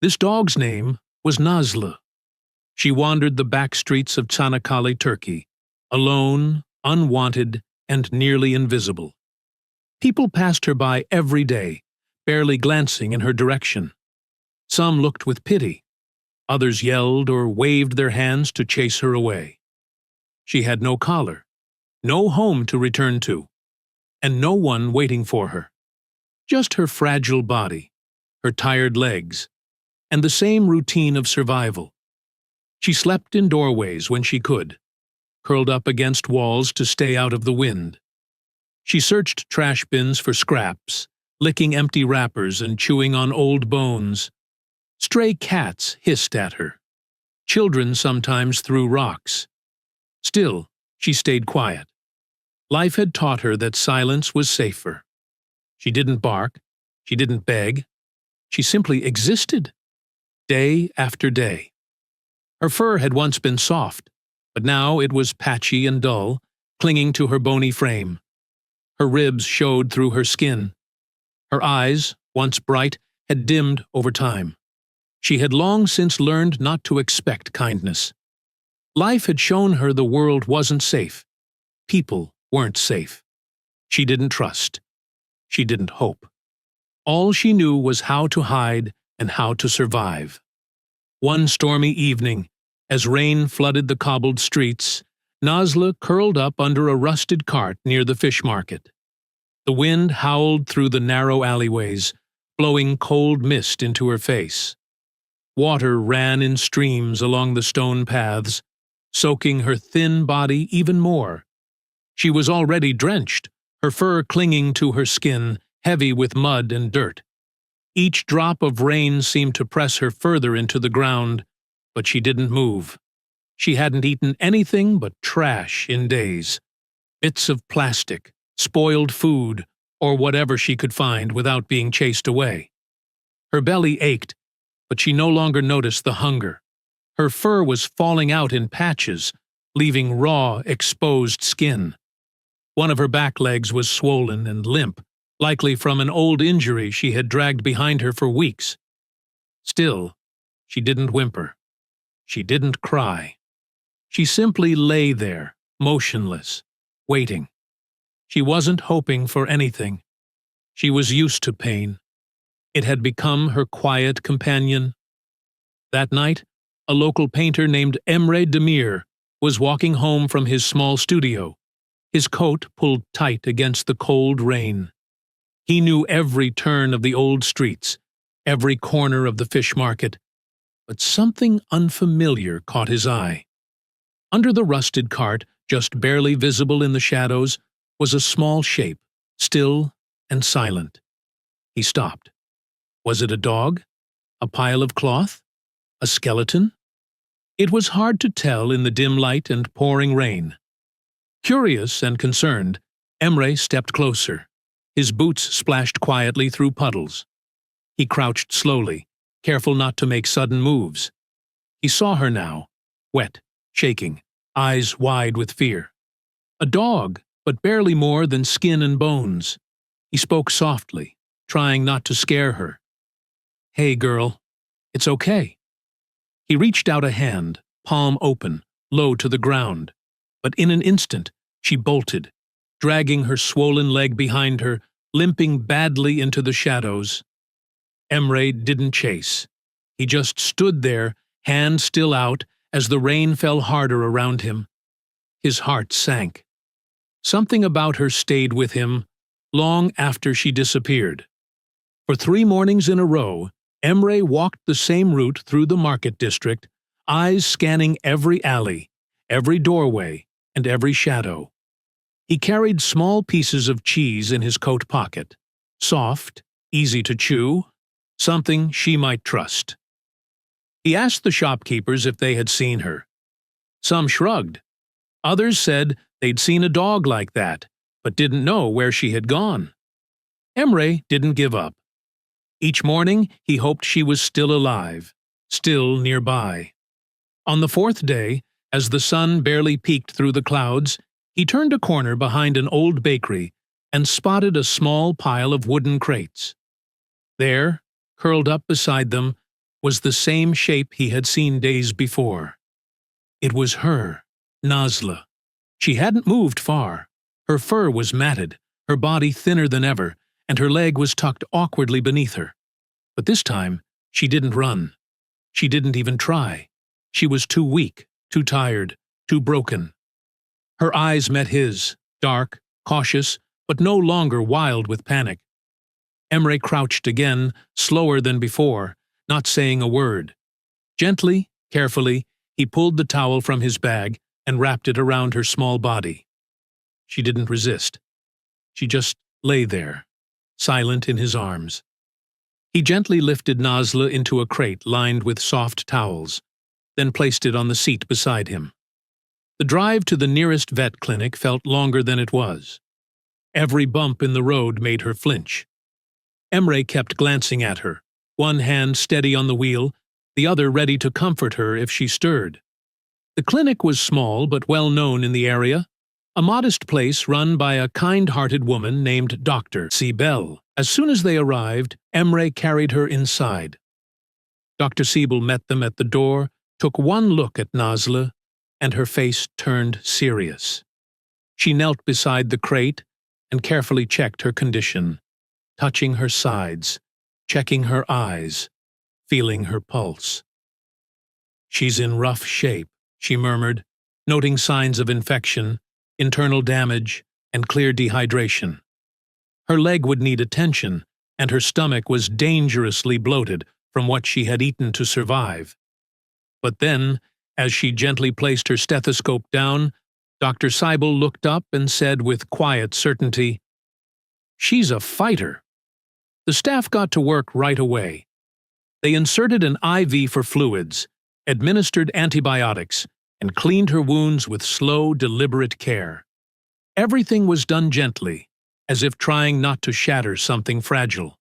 This dog's name was Nazlı. She wandered the back streets of Çanakkale, Turkey, alone, unwanted, and nearly invisible. People passed her by every day, barely glancing in her direction. Some looked with pity. Others yelled or waved their hands to chase her away. She had no collar, no home to return to, and no one waiting for her. Just her fragile body, her tired legs, and the same routine of survival. She slept in doorways when she could, curled up against walls to stay out of the wind. She searched trash bins for scraps, licking empty wrappers and chewing on old bones. Stray cats hissed at her. Children sometimes threw rocks. Still, she stayed quiet. Life had taught her that silence was safer. She didn't bark. She didn't beg. She simply existed, day after day. Her fur had once been soft, but now it was patchy and dull, clinging to her bony frame. Her ribs showed through her skin. Her eyes, once bright, had dimmed over time. She had long since learned not to expect kindness. Life had shown her the world wasn't safe. People weren't safe. She didn't trust. She didn't hope. All she knew was how to hide and how to survive. One stormy evening, as rain flooded the cobbled streets, Nazlı curled up under a rusted cart near the fish market. The wind howled through the narrow alleyways, blowing cold mist into her face. Water ran in streams along the stone paths, soaking her thin body even more. She was already drenched, her fur clinging to her skin, heavy with mud and dirt. Each drop of rain seemed to press her further into the ground, but she didn't move. She hadn't eaten anything but trash in days. Bits of plastic, spoiled food, or whatever she could find without being chased away. Her belly ached, but she no longer noticed the hunger. Her fur was falling out in patches, leaving raw, exposed skin. One of her back legs was swollen and limp, likely from an old injury she had dragged behind her for weeks. Still, she didn't whimper. She didn't cry. She simply lay there, motionless, waiting. She wasn't hoping for anything. She was used to pain. It had become her quiet companion. That night, a local painter named Emre was walking home from his small studio, his coat pulled tight against the cold rain. He knew every turn of the old streets, every corner of the fish market, but something unfamiliar caught his eye. Under the rusted cart, just barely visible in the shadows, was a small shape, still and silent. He stopped. Was it a dog? A pile of cloth? A skeleton? It was hard to tell in the dim light and pouring rain. Curious and concerned, Emre stepped closer. His boots splashed quietly through puddles. He crouched slowly, careful not to make sudden moves. He saw her now, wet, shaking, eyes wide with fear. A dog, but barely more than skin and bones. He spoke softly, trying not to scare her. "Hey, girl, it's okay." He reached out a hand, palm open, low to the ground, but in an instant she bolted, dragging her swollen leg behind her, limping badly into the shadows. Emre didn't chase. He just stood there, hand still out, as the rain fell harder around him. His heart sank. Something about her stayed with him long after she disappeared. For 3 mornings in a row, Emre walked the same route through the market district, eyes scanning every alley, every doorway, and every shadow. He carried small pieces of cheese in his coat pocket, soft, easy to chew, something she might trust. He asked the shopkeepers if they had seen her. Some shrugged. Others said they'd seen a dog like that, but didn't know where she had gone. Emre didn't give up. Each morning he hoped she was still alive, still nearby. On the 4th day, as the sun barely peeked through the clouds, he turned a corner behind an old bakery and spotted a small pile of wooden crates. There, curled up beside them, was the same shape he had seen days before. It was her, Nazlı. She hadn't moved far. Her fur was matted, her body thinner than ever, and her leg was tucked awkwardly beneath her. But this time, she didn't run. She didn't even try. She was too weak, too tired, too broken. Her eyes met his, dark, cautious, but no longer wild with panic. Emre crouched again, slower than before, not saying a word. Gently, carefully, he pulled the towel from his bag and wrapped it around her small body. She didn't resist. She just lay there, silent in his arms. He gently lifted Nazlı into a crate lined with soft towels, then placed it on the seat beside him. The drive to the nearest vet clinic felt longer than it was. Every bump in the road made her flinch. Emre kept glancing at her, one hand steady on the wheel, the other ready to comfort her if she stirred. The clinic was small but well known in the area, a modest place run by a kind-hearted woman named Dr. Sibel. As soon as they arrived, Emre carried her inside. Dr. Sibel met them at the door, took one look at Nazlı, and her face turned serious. She knelt beside the crate and carefully checked her condition, touching her sides, checking her eyes, feeling her pulse. "She's in rough shape," she murmured, noting signs of infection, internal damage, and clear dehydration. Her leg would need attention, and her stomach was dangerously bloated from what she had eaten to survive. But then, as she gently placed her stethoscope down, Dr. Sibel looked up and said with quiet certainty, "She's a fighter." The staff got to work right away. They inserted an IV for fluids, administered antibiotics, and cleaned her wounds with slow, deliberate care. Everything was done gently, as if trying not to shatter something fragile.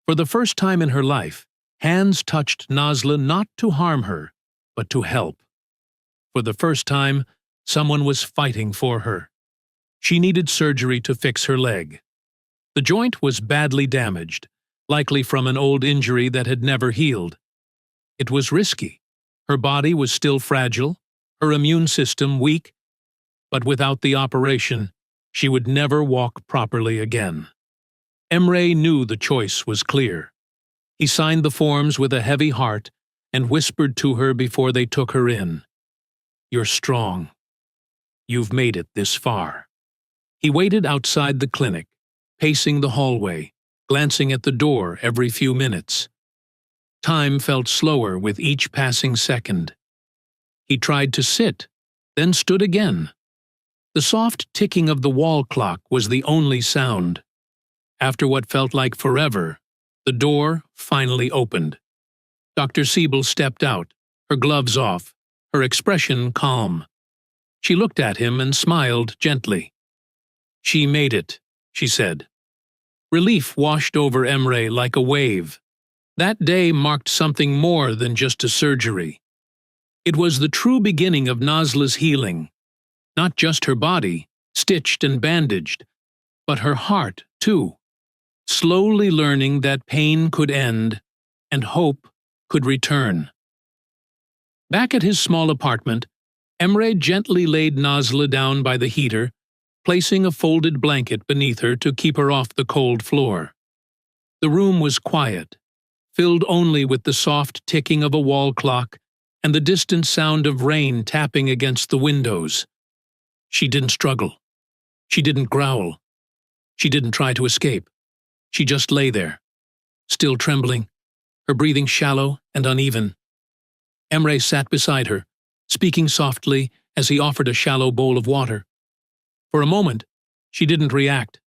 For the first time in her life, hands touched Nazlı not to harm her, but to help. For the first time, someone was fighting for her. She needed surgery to fix her leg. The joint was badly damaged, likely from an old injury that had never healed. It was risky. Her body was still fragile, her immune system weak, but without the operation, she would never walk properly again. Emre knew the choice was clear. He signed the forms with a heavy heart and whispered to her before they took her in, "You're strong. You've made it this far." He waited outside the clinic, pacing the hallway, glancing at the door every few minutes. Time felt slower with each passing second. He tried to sit, then stood again. The soft ticking of the wall clock was the only sound. After what felt like forever, the door finally opened. Dr. Sibel stepped out, her gloves off, her expression calm. She looked at him and smiled gently. "She made it," she said. Relief washed over Emre like a wave. That day marked something more than just a surgery. It was the true beginning of Nazlı's healing. Not just her body, stitched and bandaged, but her heart, too. Slowly learning that pain could end and hope could return. Back at his small apartment, Emre gently laid Nazlı down by the heater, placing a folded blanket beneath her to keep her off the cold floor. The room was quiet, filled only with the soft ticking of a wall clock and the distant sound of rain tapping against the windows. She didn't struggle. She didn't growl. She didn't try to escape. She just lay there, still trembling, her breathing shallow and uneven. Emre sat beside her, speaking softly as he offered a shallow bowl of water. For a moment, she didn't react.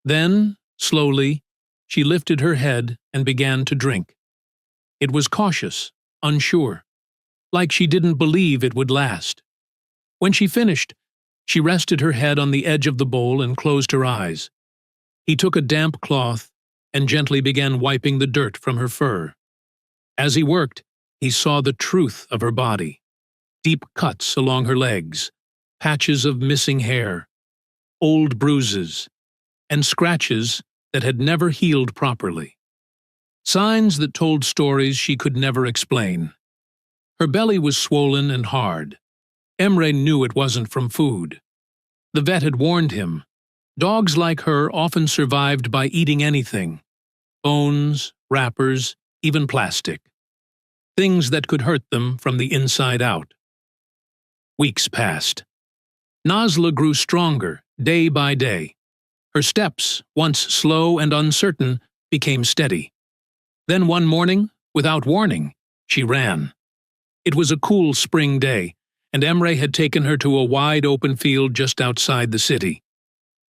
Then, slowly, she lifted her head and began to drink. It was cautious, unsure, like she didn't believe it would last. When she finished, she rested her head on the edge of the bowl and closed her eyes. He took a damp cloth and gently began wiping the dirt from her fur. As he worked, he saw the truth of her body. Deep cuts along her legs, patches of missing hair, old bruises, and scratches that had never healed properly. signs that told stories she could never explain. Her belly was swollen and hard. Emre knew it wasn't from food. The vet had warned him. Dogs like her often survived by eating anything. Bones, wrappers, even plastic. Things that could hurt them from the inside out. Weeks passed. Nazlı grew stronger, day by day. Her steps, once slow and uncertain, became steady. Then one morning, without warning, she ran. It was a cool spring day, and Emre had taken her to a wide-open field just outside the city.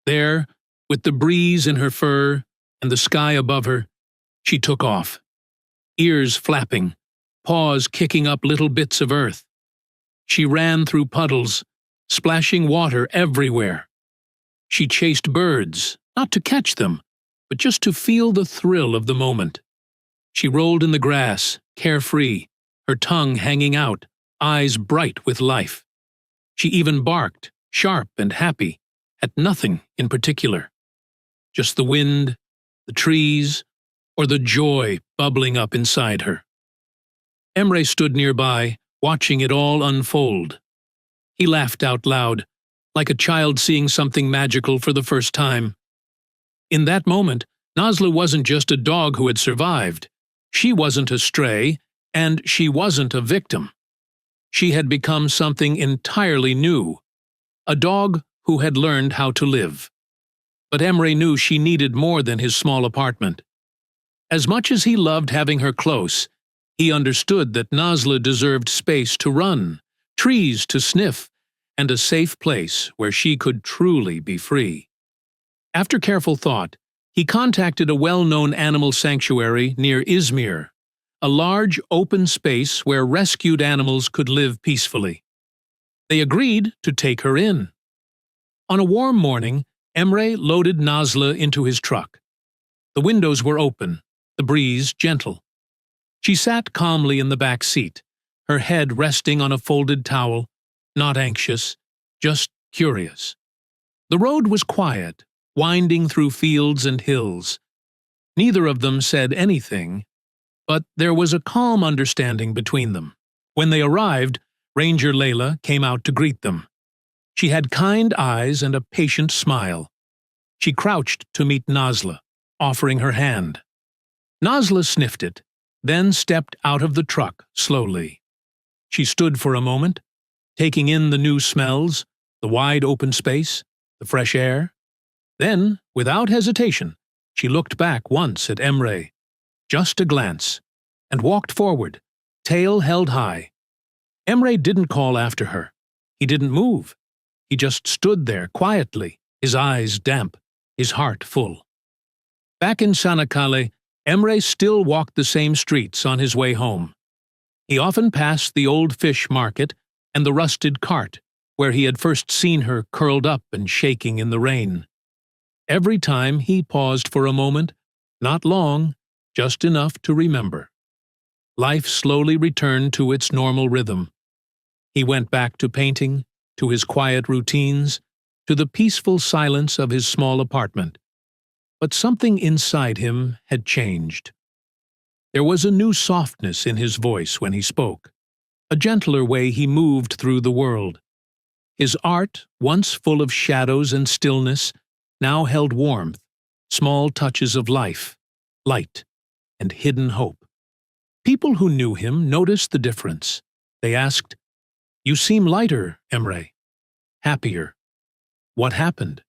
There, with the breeze in her fur and the sky above her, she took off. Ears flapping, paws kicking up little bits of earth. She ran through puddles, splashing water everywhere. She chased birds, not to catch them, but just to feel the thrill of the moment. She rolled in the grass, carefree, her tongue hanging out, eyes bright with life. She even barked, sharp and happy, at nothing in particular. Just the wind, the trees, or the joy bubbling up inside her. Emre stood nearby, watching it all unfold. He laughed out loud, like a child seeing something magical for the first time. In that moment, Nazlı wasn't just a dog who had survived. She wasn't a stray, and she wasn't a victim. She had become something entirely new, a dog who had learned how to live. But Emre knew she needed more than his small apartment. As much as he loved having her close, he understood that Nazlı deserved space to run, trees to sniff, and a safe place where she could truly be free. After careful thought, he contacted a well-known animal sanctuary near Izmir, a large open space where rescued animals could live peacefully. They agreed to take her in. On a warm morning, Emre loaded Nazlı into his truck. The windows were open, the breeze gentle. She sat calmly in the back seat, her head resting on a folded towel, not anxious, just curious. The road was quiet, winding through fields and hills. Neither of them said anything, but there was a calm understanding between them. When they arrived, Ranger Layla came out to greet them. She had kind eyes and a patient smile. She crouched to meet Nazlı, offering her hand. Nazlı sniffed it, then stepped out of the truck slowly. She stood for a moment, taking in the new smells, the wide open space, the fresh air. Then, without hesitation, she looked back once at Emre, just a glance, and walked forward, tail held high. Emre didn't call after her. He didn't move. He just stood there quietly, his eyes damp, his heart full. Back in Çanakkale, Emre still walked the same streets on his way home. He often passed the old fish market and the rusted cart, where he had first seen her curled up and shaking in the rain. Every time he paused for a moment, not long, just enough to remember. Life slowly returned to its normal rhythm. He went back to painting, to his quiet routines, to the peaceful silence of his small apartment. But something inside him had changed. There was a new softness in his voice when he spoke, a gentler way he moved through the world. His art, once full of shadows and stillness, now held warmth, small touches of life, light, and hidden hope. People who knew him noticed the difference. They asked, "You seem lighter, Emre. Happier. What happened?"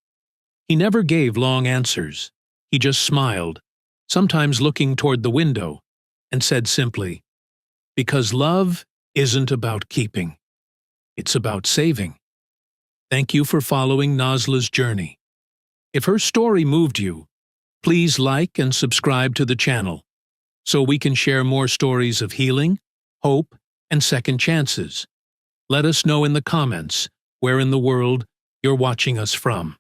He never gave long answers. He just smiled, sometimes looking toward the window, and said simply, "Because love isn't about keeping. It's about saving." Thank you for following Nazlı's journey. If her story moved you, please like and subscribe to the channel so we can share more stories of healing, hope, and second chances. Let us know in the comments where in the world you're watching us from.